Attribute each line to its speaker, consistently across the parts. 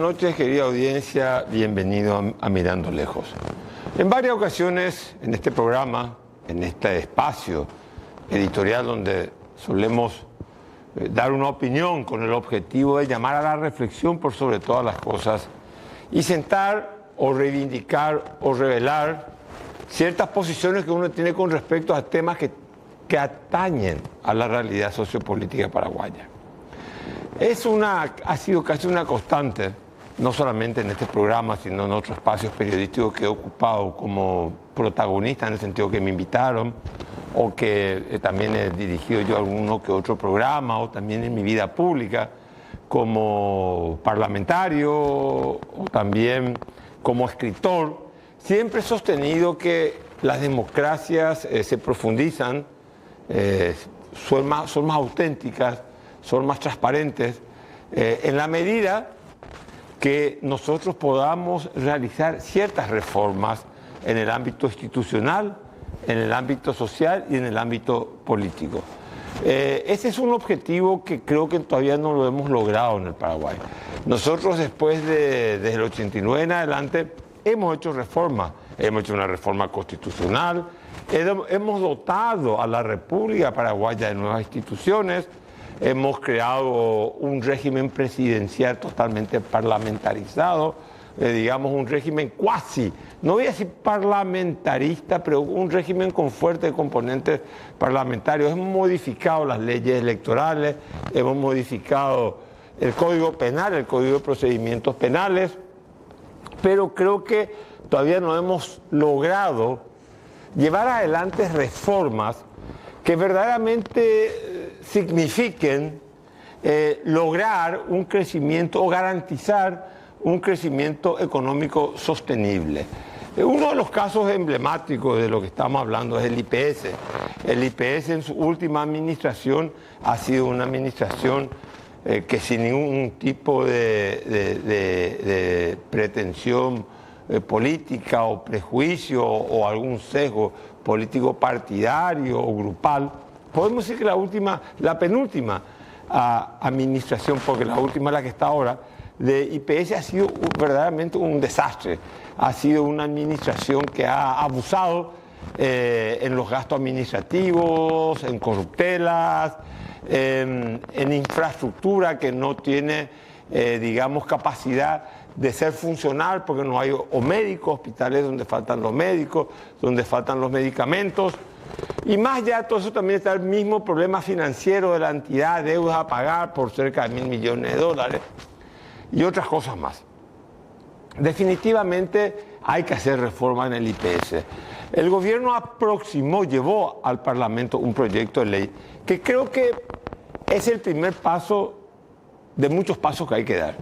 Speaker 1: noches, querida audiencia. Bienvenido a Mirando Lejos. En varias ocasiones en este programa, en este espacio editorial donde solemos dar una opinión con el objetivo de llamar a la reflexión por sobre todas las cosas y sentar o reivindicar o revelar ciertas posiciones que uno tiene con respecto a temas que atañen a la realidad sociopolítica paraguaya. Ha sido casi una constante, no solamente en este programa, sino en otros espacios periodísticos que he ocupado como protagonista, en el sentido que me invitaron, o que también he dirigido yo alguno que otro programa, o también en mi vida pública, como parlamentario, o también como escritor. Siempre he sostenido que las democracias se profundizan, son más auténticas, son más transparentes, en la medida que nosotros podamos realizar ciertas reformas en el ámbito institucional, en el ámbito social y en el ámbito político. Ese es un objetivo que creo que todavía no lo hemos logrado en el Paraguay. Nosotros desde el 89 en adelante hemos hecho reformas, hemos hecho una reforma constitucional, hemos dotado a la República Paraguaya de nuevas instituciones, hemos creado un régimen presidencial totalmente parlamentarizado, digamos un régimen cuasi, no voy a decir parlamentarista, pero un régimen con fuertes componentes parlamentarios. Hemos modificado las leyes electorales, hemos modificado el Código Penal, el Código de Procedimientos Penales, pero creo que todavía no hemos logrado llevar adelante reformas que verdaderamente signifiquen lograr un crecimiento o garantizar un crecimiento económico sostenible. Uno de los casos emblemáticos de lo que estamos hablando es el IPS. El IPS en su última administración ha sido una administración que sin ningún tipo de pretensión política o prejuicio o algún sesgo político partidario o grupal, podemos decir que la penúltima administración, porque la última es la que está ahora, de IPS ha sido verdaderamente un desastre. Ha sido una administración que ha abusado en los gastos administrativos, en corruptelas, en infraestructura que no tiene, digamos, capacidad de ser funcional, porque no hay o médicos, hospitales donde faltan los médicos, donde faltan los medicamentos. Y más allá de todo eso también está el mismo problema financiero de la entidad, deudas a pagar por cerca de $1.000 millones y otras cosas más. Definitivamente hay que hacer reforma en el IPS. El gobierno llevó al Parlamento un proyecto de ley que creo que es el primer paso de muchos pasos que hay que dar.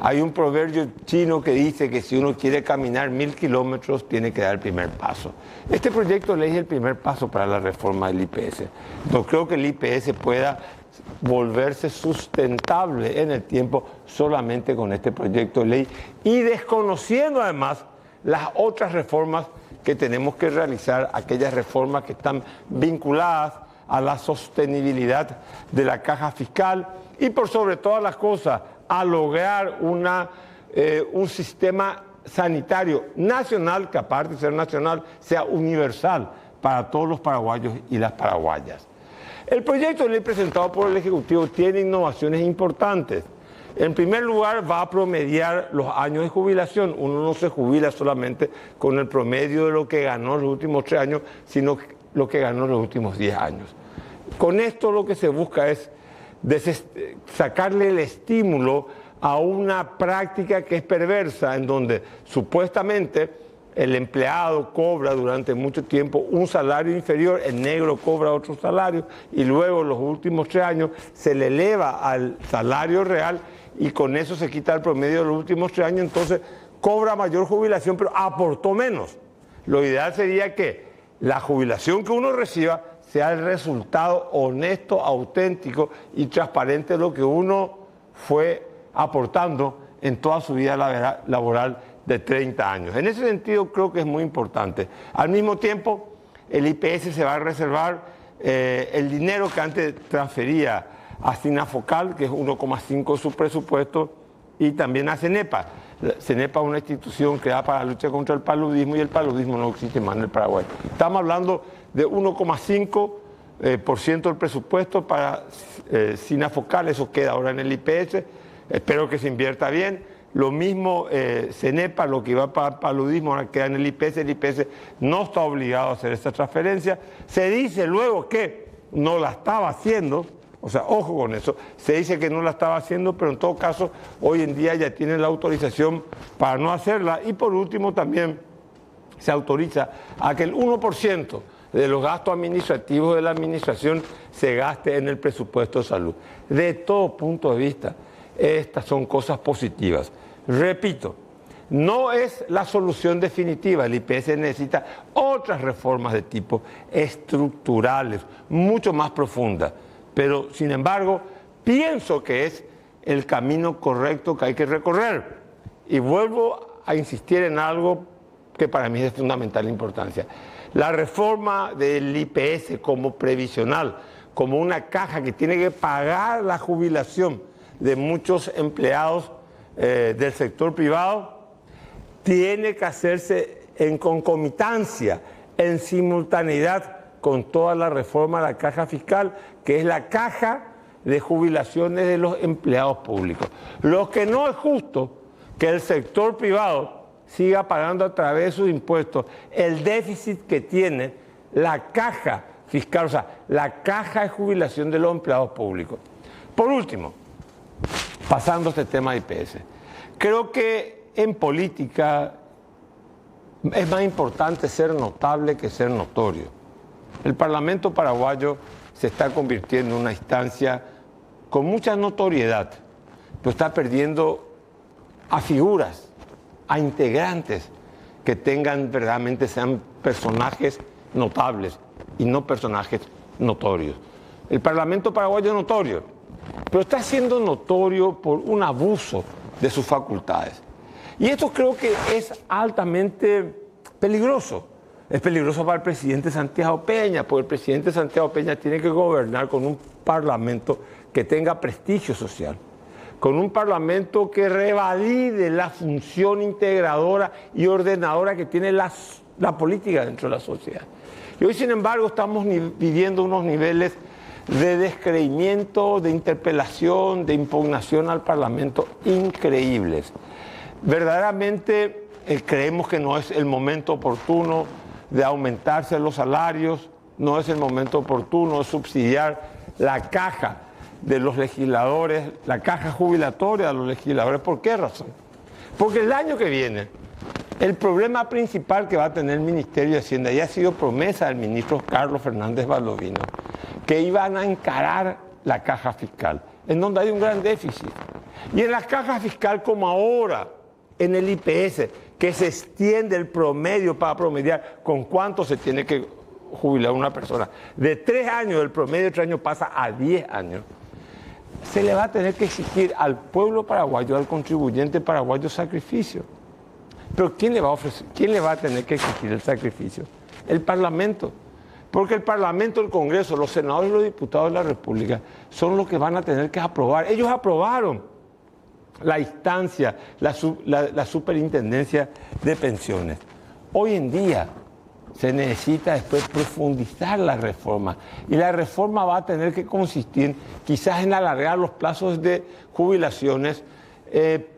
Speaker 1: Hay un proverbio chino que dice que si uno quiere caminar 1000 kilómetros, tiene que dar el primer paso. Este proyecto de ley es el primer paso para la reforma del IPS. No creo que el IPS pueda volverse sustentable en el tiempo solamente con este proyecto de ley y desconociendo además las otras reformas que tenemos que realizar, aquellas reformas que están vinculadas a la sostenibilidad de la caja fiscal y por sobre todas las cosas a lograr un sistema sanitario nacional que aparte de ser nacional sea universal para todos los paraguayos y las paraguayas. El proyecto de ley presentado por el Ejecutivo tiene innovaciones importantes. En primer lugar, va a promediar los años de jubilación. Uno no se jubila solamente con el promedio de lo que ganó en los últimos 3 años, sino lo que ganó en los últimos 10 años. Con esto lo que se busca es sacarle el estímulo a una práctica que es perversa, en donde supuestamente el empleado cobra durante mucho tiempo un salario inferior, el negro cobra otro salario y luego los últimos 3 años se le eleva al salario real y con eso se quita el promedio de los últimos 3 años, entonces cobra mayor jubilación pero aportó menos. Lo ideal sería que la jubilación que uno reciba sea el resultado honesto, auténtico y transparente de lo que uno fue aportando en toda su vida laboral de 30 años. En ese sentido creo que es muy importante. Al mismo tiempo, el IPS se va a reservar el dinero que antes transfería a Sinafocal, que es 1,5 de su presupuesto, y también a CENEPA. CENEPA es una institución creada para la lucha contra el paludismo y el paludismo no existe más en el Paraguay. Estamos hablando de 1,5% del presupuesto para SINAFOCAL, eso queda ahora en el IPS, espero que se invierta bien. Lo mismo CENEPA, lo que iba para paludismo ahora queda en el IPS no está obligado a hacer esta transferencia. Se dice luego que no la estaba haciendo. O sea, ojo con eso, se dice que no la estaba haciendo, pero en todo caso, hoy en día ya tienen la autorización para no hacerla. Y por último, también se autoriza a que el 1% de los gastos administrativos de la administración se gaste en el presupuesto de salud. De todo punto de vista, estas son cosas positivas. Repito, no es la solución definitiva. El IPS necesita otras reformas de tipo estructurales, mucho más profundas. Pero, sin embargo, pienso que es el camino correcto que hay que recorrer. Y vuelvo a insistir en algo que para mí es de fundamental importancia. La reforma del IPS como previsional, como una caja que tiene que pagar la jubilación de muchos empleados del sector privado, tiene que hacerse en concomitancia, en simultaneidad con toda la reforma de la caja fiscal, que es la caja de jubilaciones de los empleados públicos. Lo que no es justo que el sector privado siga pagando a través de sus impuestos el déficit que tiene la caja fiscal, o sea, la caja de jubilación de los empleados públicos. Por último, pasando a este tema de IPS, creo que en política es más importante ser notable que ser notorio. El Parlamento paraguayo se está convirtiendo en una instancia con mucha notoriedad, pero está perdiendo a figuras, a integrantes que verdaderamente sean personajes notables y no personajes notorios. El Parlamento paraguayo es notorio, pero está siendo notorio por un abuso de sus facultades. Y esto creo que es altamente peligroso. Es peligroso para el presidente Santiago Peña, porque el presidente Santiago Peña tiene que gobernar con un parlamento que tenga prestigio social, con un parlamento que revalide la función integradora y ordenadora que tiene la política dentro de la sociedad. Y hoy, sin embargo, estamos viviendo unos niveles de descreimiento, de interpelación, de impugnación al Parlamento increíbles. Verdaderamente creemos que no es el momento oportuno de aumentarse los salarios, no es el momento oportuno de subsidiar la caja de los legisladores, la caja jubilatoria de los legisladores. ¿Por qué razón? Porque el año que viene, el problema principal que va a tener el Ministerio de Hacienda, y ha sido promesa del ministro Carlos Fernández Baldovino, que iban a encarar la caja fiscal, en donde hay un gran déficit. Y en la caja fiscal, como ahora, en el IPS, que se extiende el promedio para promediar con cuánto se tiene que jubilar una persona. De 3 años, el promedio de 3 años pasa a 10 años. Se le va a tener que exigir al pueblo paraguayo, al contribuyente paraguayo, sacrificio. Pero ¿quién le va a ofrecer? ¿Quién le va a tener que exigir el sacrificio? El Parlamento. Porque el Parlamento, el Congreso, los senadores y los diputados de la República son los que van a tener que aprobar. Ellos aprobaron la instancia, la superintendencia de pensiones. Hoy en día se necesita después profundizar la reforma, y la reforma va a tener que consistir quizás en alargar los plazos de jubilaciones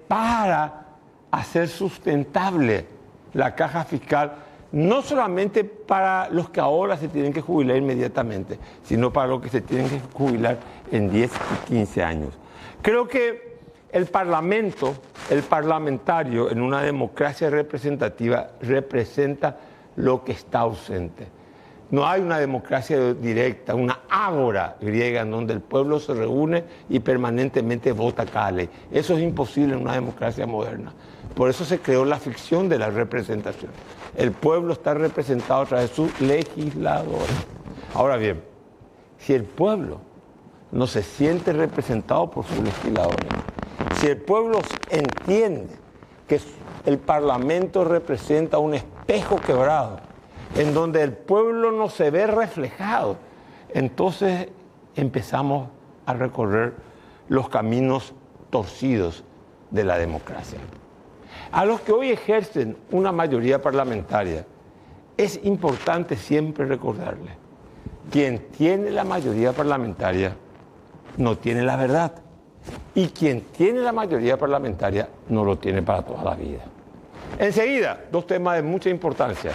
Speaker 1: para hacer sustentable la caja fiscal, no solamente para los que ahora se tienen que jubilar inmediatamente, sino para los que se tienen que jubilar en 10 y 15 años. Creo que el Parlamento, el parlamentario en una democracia representativa representa lo que está ausente. No hay una democracia directa, una ágora griega en donde el pueblo se reúne y permanentemente vota cada ley. Eso es imposible en una democracia moderna. Por eso se creó la ficción de la representación. El pueblo está representado a través de sus legisladores. Ahora bien, si el pueblo no se siente representado por sus legisladores, si el pueblo entiende que el Parlamento representa un espejo quebrado, en donde el pueblo no se ve reflejado, entonces empezamos a recorrer los caminos torcidos de la democracia. A los que hoy ejercen una mayoría parlamentaria, es importante siempre recordarles: quien tiene la mayoría parlamentaria no tiene la verdad, y quien tiene la mayoría parlamentaria no lo tiene para toda la vida. Enseguida, dos temas de mucha importancia.